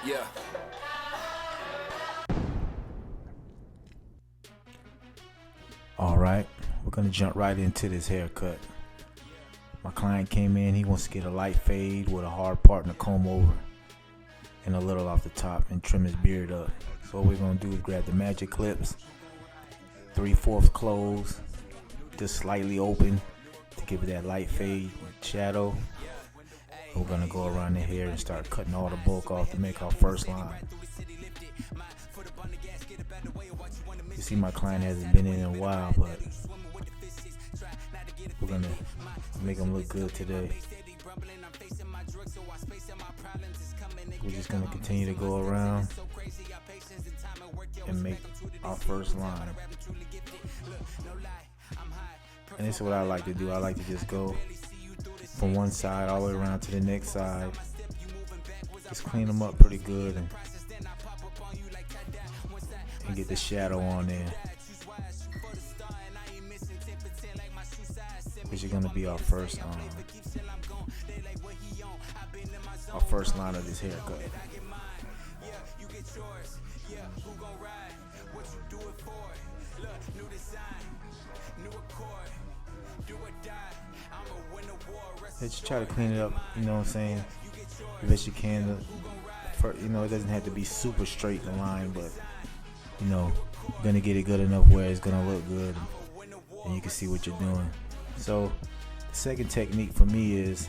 Yeah. All right, we're gonna jump right into this haircut. My client came in, he wants to get a light fade with a hard part and a comb over and a little off the top and trim his beard up. So what we're gonna do is grab the magic clips, 3/4 close, just slightly open to give it that light fade shadow. We're gonna go around the hair and start cutting all the bulk off to make our first line. You see, my client hasn't been in a while, but we're gonna make him look good today. We're just gonna continue to go around and make our first line. And this is what I like to do. I like to just go from one side all the way around to the next side. Just clean them up pretty good and get the shadow on there. Which is gonna be our first line of this haircut. Let's try to clean it up, you know what I'm saying, the best you can. You know, it doesn't have to be super straight in the line, but you know, you're gonna get it good enough where it's gonna look good and you can see what you're doing. So the second technique for me is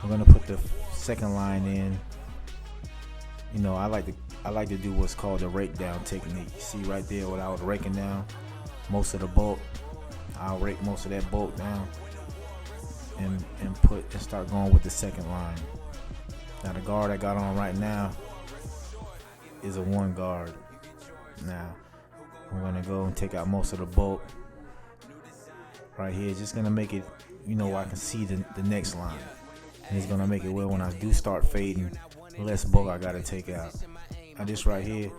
I'm gonna put the second line in. You know, I like to do what's called the rake down technique. See right there, what I was raking down most of the bulk. I'll rake most of that bulk down and start going with the second line. Now the guard I got on right now is a 1 guard. Now I'm gonna go and take out most of the bulk right here. Just gonna make it, you know, I can see the next line, and it's gonna make it where when I do start fading, less bulk I gotta take out. Now this right here,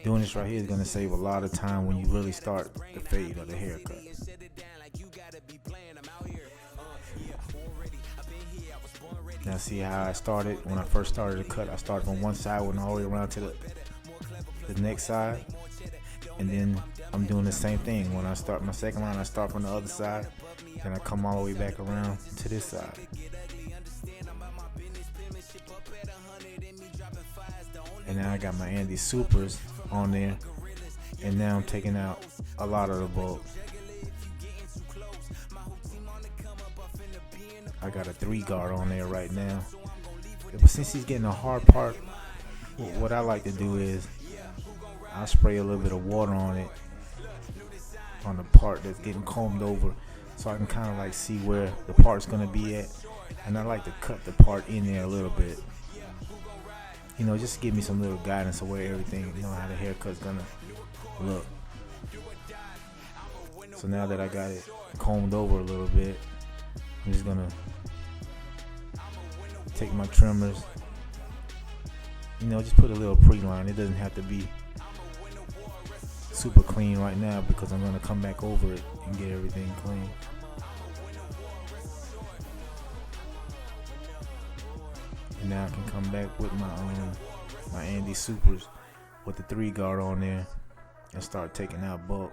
doing this right here is gonna save a lot of time when you really start the fade of the haircut. Now see how I started when I first started the cut. I started from one side, went all the way around to the next side, and then I'm doing the same thing. When I start my second line, I start from the other side, then I come all the way back around to this side. And now I got my Andy Supers on there, and now I'm taking out a lot of the bulk. I got a 3 guard on there right now, but since he's getting a hard part, what I like to do is I'll spray a little bit of water on it, on the part that's getting combed over, so I can kind of like see where the part's gonna be at, and I like to cut the part in there a little bit, you know, just to give me some little guidance of where everything, you know, how the haircut's gonna look. So now that I got it combed over a little bit, I'm just gonna take my trimmers, you know, just put a little pre-line. It doesn't have to be super clean right now because I'm gonna come back over it and get everything clean. And now I can come back with my Andy Supers with the 3 guard on there and start taking out bulk.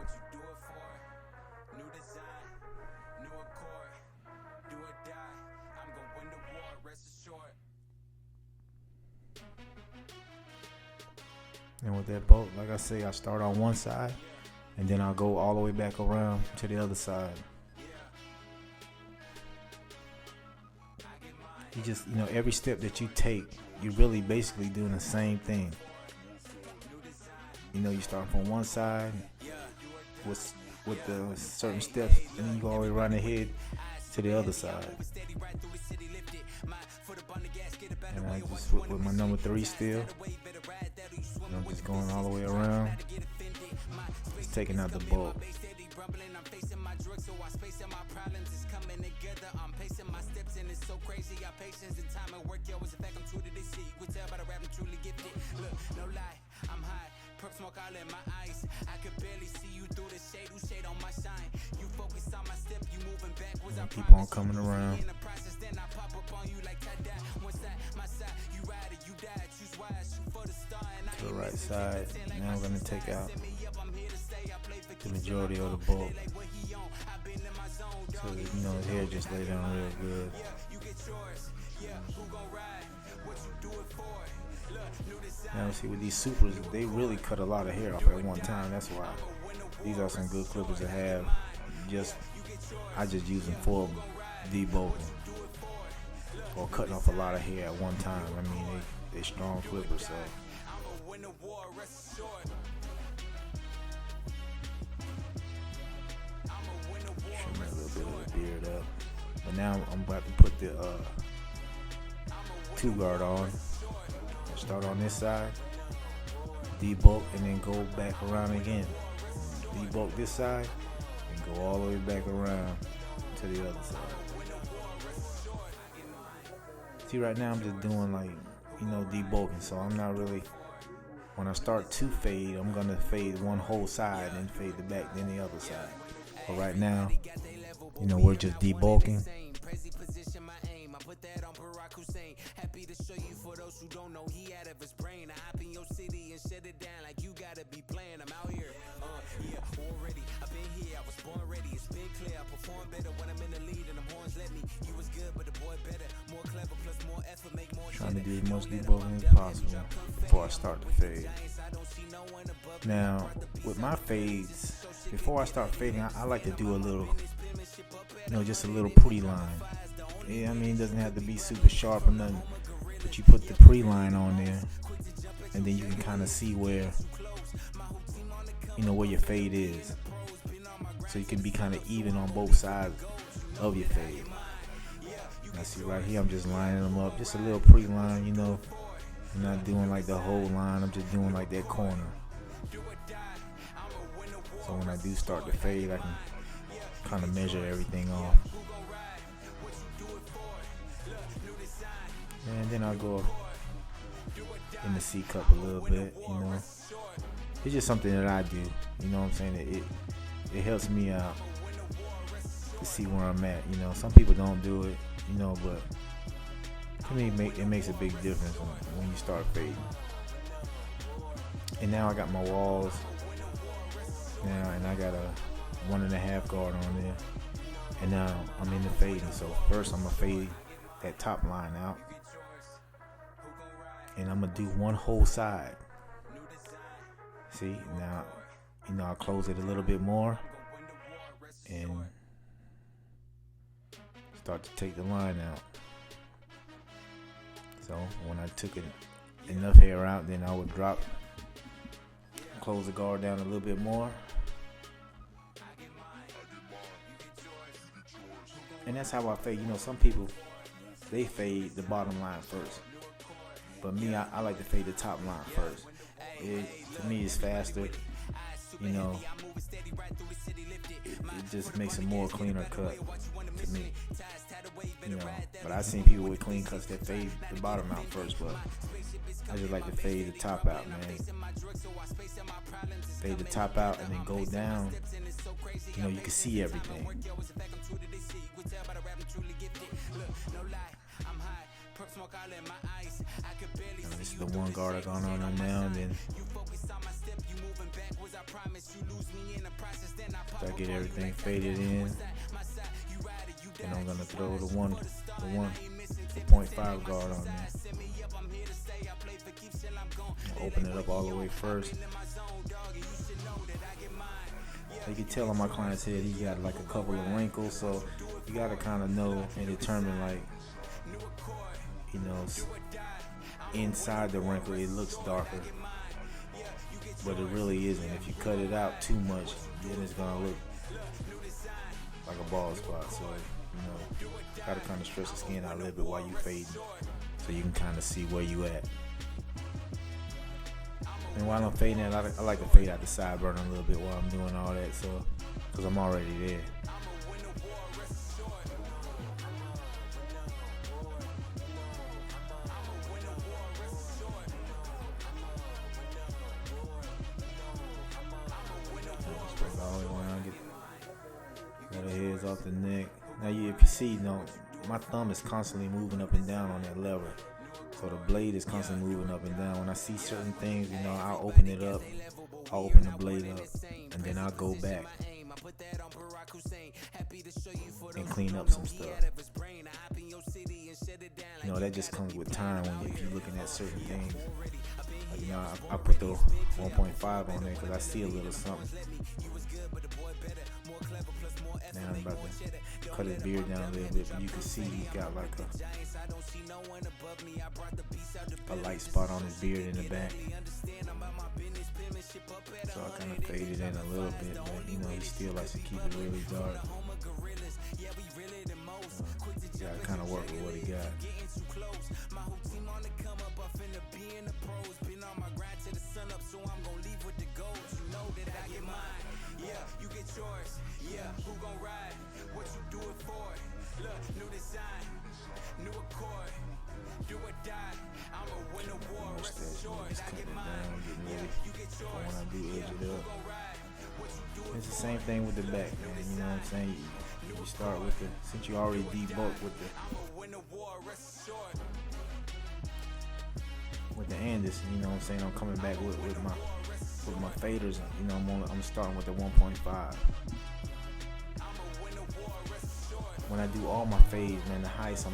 And with that bulk, like I say, I start on one side and then I'll go all the way back around to the other side. You just, you know, every step that you take, you're really basically doing the same thing. You know, you start from one side with the certain steps, and then you go all the way around the head to the other side. And I just with my number 3 still. And I'm just going all the way around, just taking out the bulk. And keep on coming around. right side. Now I'm gonna take out the majority of the bulk, so that, you know, his hair just lay down real good. Now see, with these supers, they really cut a lot of hair off at one time. That's why these are some good clippers to have. I just use them for debulking or cutting off a lot of hair at one time. I mean, they strong clippers, so. Trim a little bit of the beard up. But now I'm about to put the 2-guard on. Start on this side, debulk, and then go back around again. Debulk this side, and go all the way back around to the other side. See, right now I'm just doing like, you know, debulking, so I'm not really, when I start to fade, I'm gonna fade one whole side and fade the back, then the other side. But right now, you know, we're just debulking. Trying to do as much debulking as possible before I start the fade. Now, with my fades, before I start fading, I like to do a little, you know, just a little pre-line. Yeah, I mean, it doesn't have to be super sharp or nothing, but you put the pre-line on there, and then you can kind of see where, you know, where your fade is. So you can be kind of even on both sides of your fade. Now see right here, I'm just lining them up, just a little pre-line, you know. I'm not doing like the whole line, I'm just doing like that corner. So when I do start the fade, I can kind of measure everything off. And then I'll go in the C cup a little bit, you know. It's just something that I do, you know what I'm saying? It helps me out to see where I'm at, you know. Some people don't do it, you know, but to me it makes a big difference when you start fading. And now I got my walls now, and I got a 1.5 guard on there, and now I'm in the fading. So first I'm gonna fade that top line out, and I'm gonna do one whole side. See, now, you know, I'll close it a little bit more and start to take the line out. So when I took enough hair out, then I would drop, close the guard down a little bit more. And that's how I fade. You know, some people, they fade the bottom line first. But me, I like to fade the top line first. To me, it's faster. You know, it just makes a more cleaner cut to me. You know, but I've seen people with clean cuts that fade the bottom out first, but I just like to fade the top out, man. Fade the top out and then go down. You know, you can see everything. Now, this is the one guard I got on now, and then after I get everything faded in, and I'm gonna throw the 0.5 guard on there. Open it up all the way first. You can tell on my client's head he got like a couple of wrinkles, so you gotta kind of know and determine, like, you know, inside the wrinkle it looks darker, but it really isn't. If you cut it out too much, then it's gonna look like a bald spot. So, you know, gotta kind of stretch the skin out a little bit while you fading, so you can kind of see where you at. And while I'm fading it, I like to fade out the sideburn a little bit while I'm doing all that, so, because I'm already there. Get the heads off the neck. Now, if you see, you know, my thumb is constantly moving up and down on that lever. So the blade is constantly moving up and down. When I see certain things, you know, I'll open it up. I'll open the blade up, and then I'll go back and clean up some stuff. You know, that just comes with time when you're looking at certain things. Like, you know, I put the 1.5 on there because I see a little something. Now I'm about to cut his beard down a little bit, but you can see he's got like a light spot on his beard in the back. So I kind of faded in a little bit, but you know, he still likes to keep it really dark. Gotta kind of work with what he got. Who gon' ride? What you do it for? Look, new design, new accord. Do or die. I'ma win a war. Rest assured, I get mine. You get yours. When I do edge it up, it's the same thing with the back, man. You know what I'm saying? You start with the, since you already debulked with the Andis, you know what I'm saying? I'm coming back with my faders. You know, I'm starting with the 1.5. When I do all my fades, man, the highest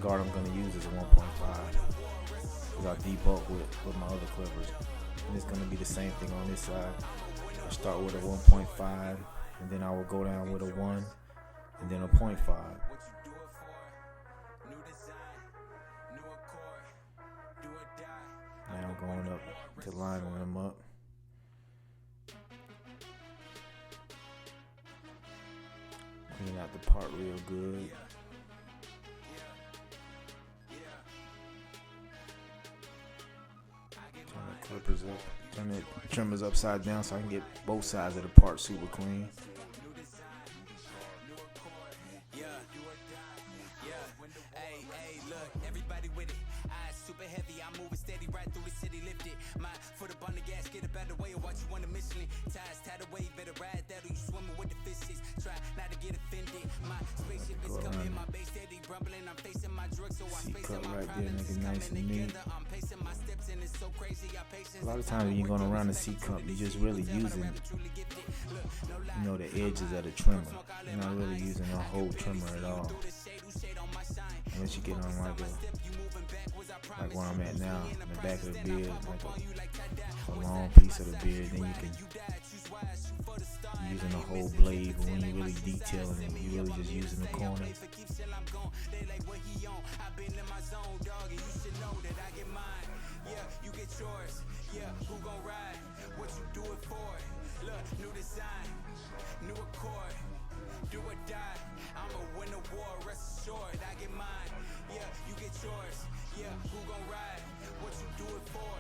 guard I'm gonna use is a 1.5. Because I debulk with my other clippers. And it's gonna be the same thing on this side. I start with a 1.5, and then I will go down with a 1, and then a 0.5. Now I'm going up to lining them up. Clean out the part real good. Turn the clippers up. Turn the trimmers upside down so I can get both sides of the part super clean. Hey, look, everybody with it. Eyes super heavy, I'm moving steady right through the city, lifted. My foot up on the gas, get a better way of watch you on the Michelin. Ties tied away, better ride that or you swimming with the fishes. Try not to get offended. My spaceship is coming, my base steady rumbling. I'm facing my drugs, so I space on my problems. It's coming together, I'm pacing my steps and it's so crazy. I patience. A lot of times when you're going around the C cup, you're just really using, you know, the edges of the trimmer. You're not really using the whole trimmer at all. Unless you get on like where I'm at now, in the back of the beard, like a long piece of the beard, then you can using the whole blade, but when you're really detailing it, you're really just using the corner. You get yours, who gon' ride? What you do it for? Look, new design, new accord. Do or die, I'ma win a war, rest assured, I get mine. You get yours, who gon' ride? What you do it for?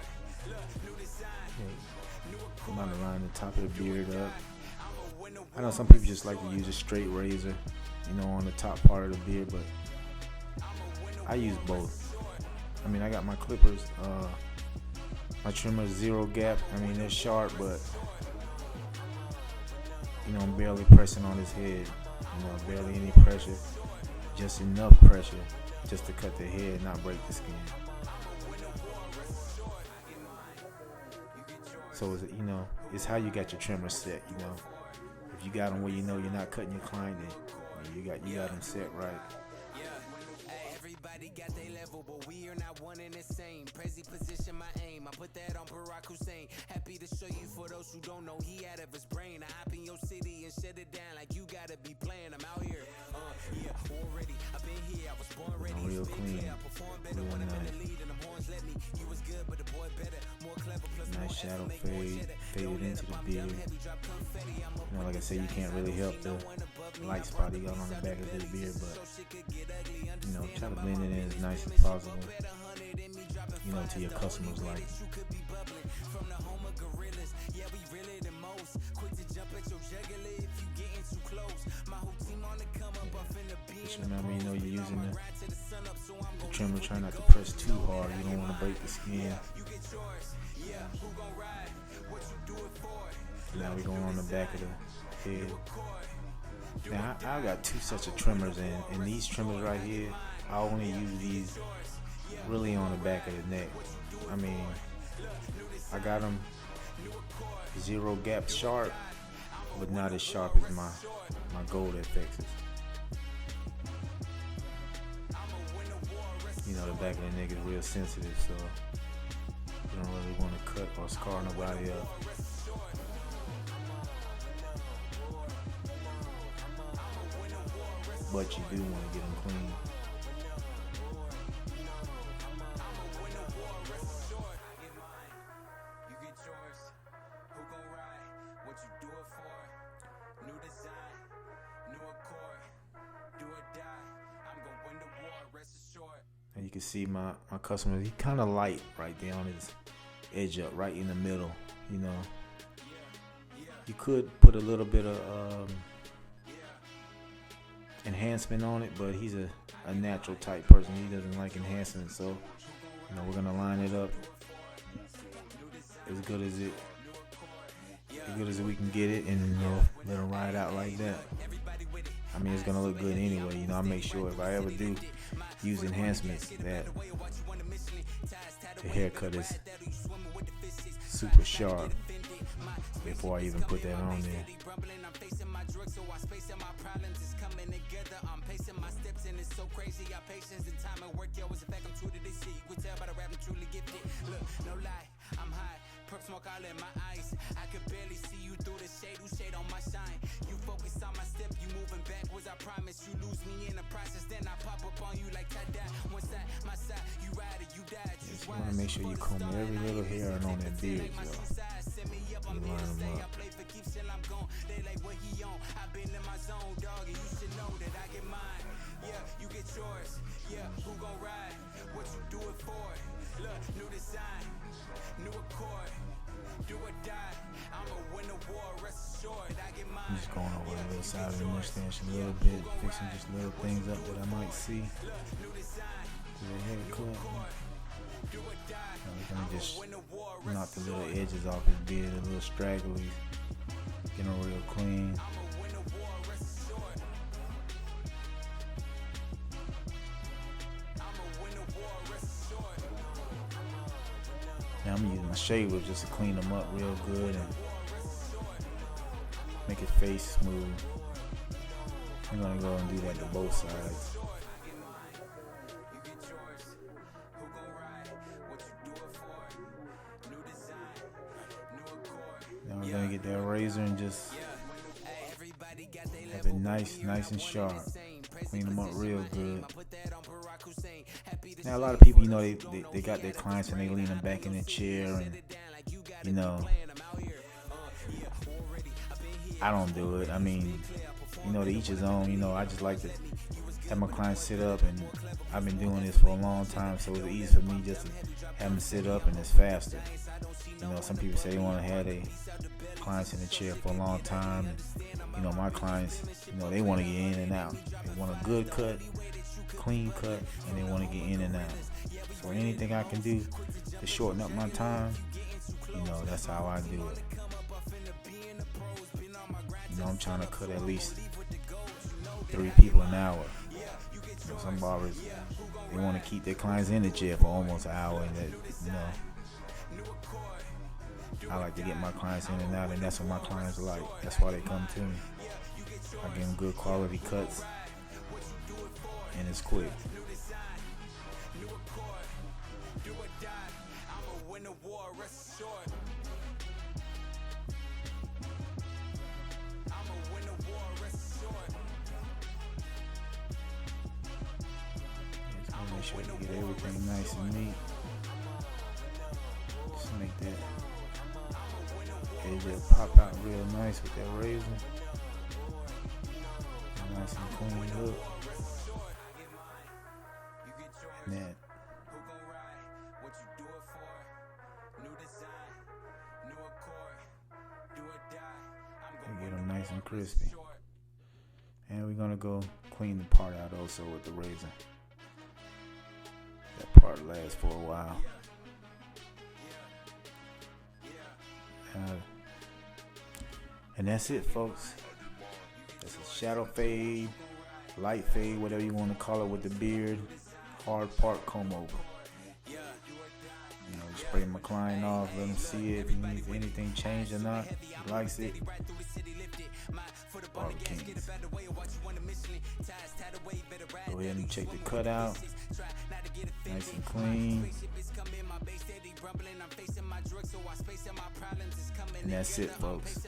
Look, new design, new accord. Come on, line the top of the beard up. I know some people just like to use a straight razor, you know, on the top part of the beard, but I use both. I mean, I got my clippers, my trimmer's zero gap. I mean, they're sharp, but you know, I'm barely pressing on his head. You know, barely any pressure, just enough pressure just to cut the head and not break the skin. So, you know, it's how you got your trimmer set, you know. If you got them where you know you're not cutting your client, then you got them set right. Everybody got their level, but we are not one and the same. Crazy position, my aim. I put that on Barack Hussein. Happy to show you for those who don't know. He out of his brain. I hop in your city and shut it down like you gotta be playing. I'm out here. Already. I've been here. I was born ready. Real clean. I perform better when I'm in the lead and the horns let me. You was good, but the boy better, more clever, plus nice shadow faded into the beard. You know, like I said, you can't really help the light spot he got on the back of his beard, but you know, try to blend it in as nice as possible, you know, to your customers' liking. Just remember, you know, you're using the trimmer, try not to press too hard. You don't want to break the skin. Now we're going on the back of the head. Now I got two sets of trimmers, and these trimmers right here, I only use these really on the back of the neck. I mean, I got them zero gap sharp, but not as sharp as my gold FXs. You know, the back of the neck is real sensitive, so you don't really want to cut or scar nobody up. But you do want to get them clean. And you can see my customer, he kind of light right there on his edge up, right in the middle, you know. You could put a little bit of enhancement on it, but he's a natural type person. He doesn't like enhancement, so you know, we're gonna line it up as good as we can get it, and you know, let him ride out like that. I mean, it's gonna look good anyway. You know, I make sure if I ever do use enhancements that the haircut is super sharp before I even put that on there. Smoke all in my eyes. I could barely see you through the shade. Who shade on my shine? You focus on my step. You moving backwards. I promise. You lose me in the process. Then I pop up on you like tie-dye. One side, my side. You ride or you die. Just want to make sure you comb every little hair on that beard, yo. You line them up. They like what he on. I've been in my zone, dog, and you should know that I get mine. Yeah, you get yours. Yeah, who gon' ride? What you do it for? Look, new design, new accord. Do or die, I'ma win the war, rest assured, I get mine. I'm just going over the little side of the mustache a little bit, fixing just little things up that I might see. Do the haircut. Let me just knock the little edges off his beard, a little straggly, get him real clean. Now I'm using my shaver just to clean them up real good and make his face smooth. I'm gonna go and do that to both sides. Now we're gonna get that razor and just have it nice and sharp. Clean them up real good. Now a lot of people, you know, they got their clients and they lean them back in the chair, and you know, I don't do it. I mean, you know, to each his own. You know, I just like to have my clients sit up, and I've been doing this for a long time, so it's easy for me just to have them sit up, and it's faster. You know, some people say they want to have their clients in the chair for a long time, and you know, my clients, you know, they want to get in and out. They want a good cut, clean cut, and they want to get in and out. So anything I can do to shorten up my time, you know, that's how I do it. You know, I'm trying to cut at least 3 people an hour. You know, some barbers, they want to keep their clients in the chair for almost an hour, and that, you know, I like to get my clients in and out, and that's what my clients like. That's why they come to me. I give them good quality cuts, and it's quick. Just make sure you get everything nice and neat. Just make that edge pop out real nice with that razor. Nice and clean look. That. Get them nice and crispy. And we're gonna go clean the part out also with the razor. That part lasts for a while. And that's it, folks. That's a shadow fade, light fade, whatever you want to call it, with the beard, hard part comb over. spray McLean off, let him see it, if he needs anything changed or not. He likes it. Barber Kings. Go ahead and check the cutout. Nice and clean. And that's it, folks.